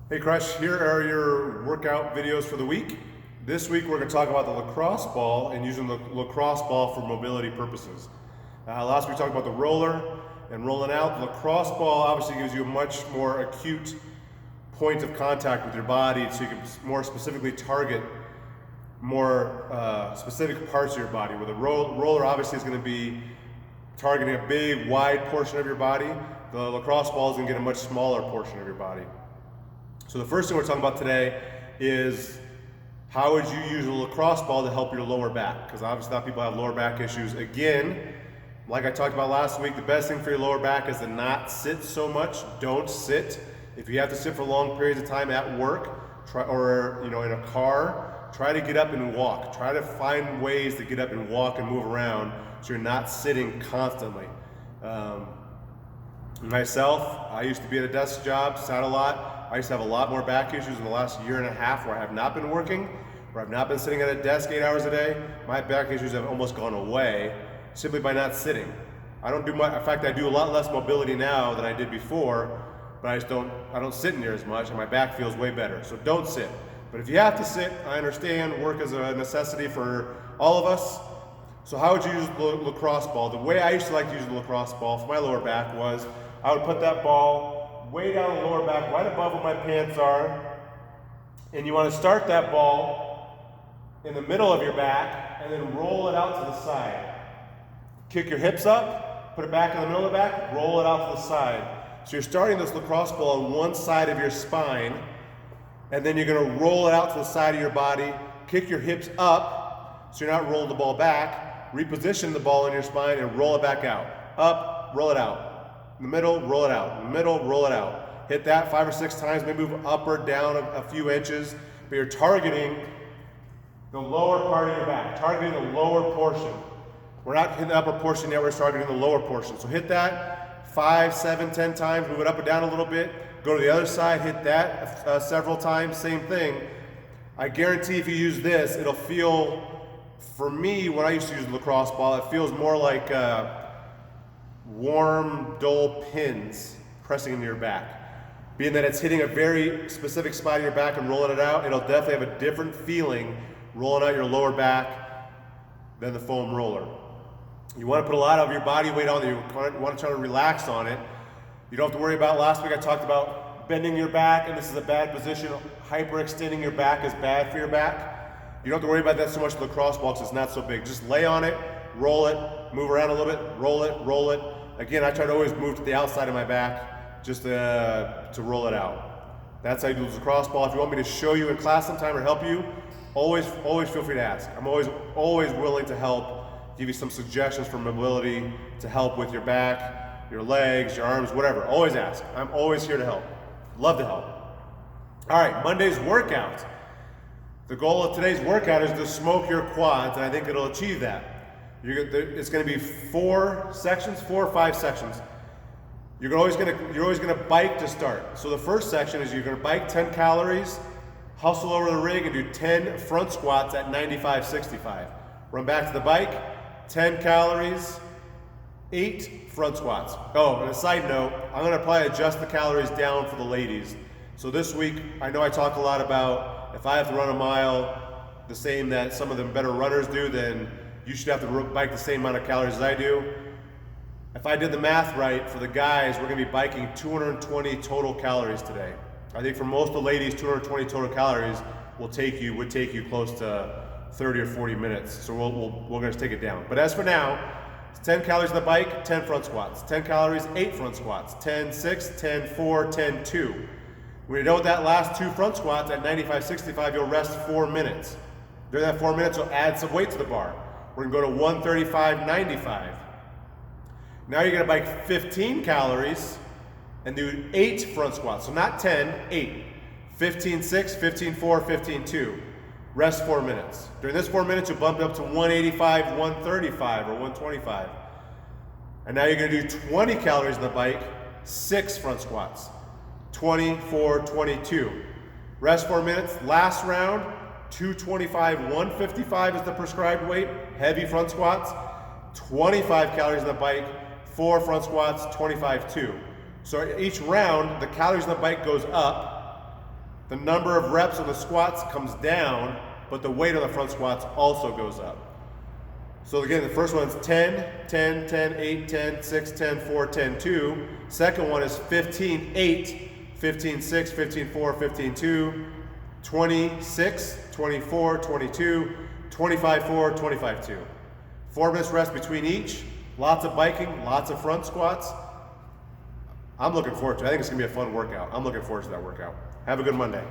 Hey Crush, here are your workout videos for the week. This week we're going to talk about the lacrosse ball and using the lacrosse ball for mobility purposes. Last week we talked about the roller and rolling out. The lacrosse ball obviously gives you a much more acute point of contact with your body, so you can more specifically target more specific parts of your body. Where the roller obviously is going to be targeting a big, wide portion of your body. The lacrosse ball is going to get a much smaller portion of your body. So the first thing we're talking about today is how would you use a lacrosse ball to help your lower back? Because obviously a lot of people have lower back issues. Again, like I talked about last week, the best thing for your lower back is to not sit so much. Don't sit. If you have to sit for long periods of time at work, or in a car, try to get up and walk. Try to find ways to get up and walk and move around so you're not sitting constantly. Myself, I used to be at a desk job, sat a lot. I used to have a lot more back issues in the last year and a half where I have not been working, where I've not been sitting at a desk 8 hours a day. My back issues have almost gone away simply by not sitting. I don't do much. In fact, I do a lot less mobility now than I did before, but I don't sit near as much and my back feels way better. So don't sit. But if you have to sit, I understand work is a necessity for all of us. So how would you use the lacrosse ball? The way I used to like to use the lacrosse ball for my lower back was I would put that ball way down the lower back, right above where my pants are. And you want to start that ball in the middle of your back and then roll it out to the side. Kick your hips up, put it back in the middle of the back, roll it out to the side. So you're starting this lacrosse ball on one side of your spine, and then you're going to roll it out to the side of your body, kick your hips up so you're not rolling the ball back, reposition the ball in your spine and roll it back out. Up, roll it out. In the middle, roll it out. In the middle, roll it out. Hit that 5 or 6 times, maybe move up or down a few inches, but you're targeting the lower part of your back, targeting the lower portion. We're not hitting the upper portion yet, we're targeting the lower portion. So hit that 5, 7, 10 times, move it up and down a little bit, go to the other side, hit that several times, same thing. I guarantee if you use this, it'll feel, for me, when I used to use the lacrosse ball, it feels more like warm, dull pins pressing into your back. Being that it's hitting a very specific spot in your back and rolling it out, it'll definitely have a different feeling rolling out your lower back than the foam roller. You want to put a lot of your body weight on there. You want to try to relax on it. You don't have to worry about, last week I talked about bending your back, and this is a bad position. Hyperextending your back is bad for your back. You don't have to worry about that so much with the lacrosse ball because it's not so big. Just lay on it, roll it, move around a little bit, roll it, roll it. Again, I try to always move to the outside of my back just to roll it out. That's how you do the lacrosse ball. If you want me to show you in class sometime or help you, always feel free to ask. I'm always willing to help, give you some suggestions for mobility to help with your back, your legs, your arms, whatever. Always ask. I'm always here to help. Love to help. All right, Monday's workout. The goal of today's workout is to smoke your quads, and I think it'll achieve that. It's going to be 4 or 5 sections. You're always going to bike to start. So the first section is you're going to bike 10 calories, hustle over the rig and do 10 front squats at 95-65. Run back to the bike, 10 calories, 8 front squats. Oh, and a side note, I'm going to probably adjust the calories down for the ladies. So this week, I know I talked a lot about if I have to run a mile the same that some of the better runners do, then you should have to bike the same amount of calories as I do. If I did the math right, for the guys, we're gonna be biking 220 total calories today. I think for most of the ladies, 220 total calories would take you close to 30 or 40 minutes. So we're gonna take it down. But as for now, it's 10 calories on the bike, 10 front squats. 10 calories, 8 front squats. 10, 6, 10, 4, 10, 2. When you're done with that last 2 front squats at 95-65, you'll rest 4 minutes. During that 4 minutes, you'll add some weight to the bar. We're gonna go to 135-95. Now you're gonna bike 15 calories and do 8 front squats. So not 10, 8. 15-6, 15-4, 15-2. Rest 4 minutes. During this 4 minutes, you'll bump it up to 185, 135, or 125. And now you're gonna do 20 calories on the bike, 6 front squats. 24, 22. Rest 4 minutes. Last round, 225, 155 is the prescribed weight. Heavy front squats. 25 calories on the bike, 4 front squats, 25, 2. So each round, the calories on the bike goes up, the number of reps on the squats comes down, but the weight on the front squats also goes up. So again, the first one's 10, 10, 10, 8, 10, 6, 10, 4, 10, 2. Second one is 15, 8, 15, 6, 15, 4, 15, 2, 26, 24, 22, 25, 4, 25, 2. 4 minutes rest between each. Lots of biking, lots of front squats. I'm looking forward to it. I think it's going to be a fun workout. I'm looking forward to that workout. Have a good Monday.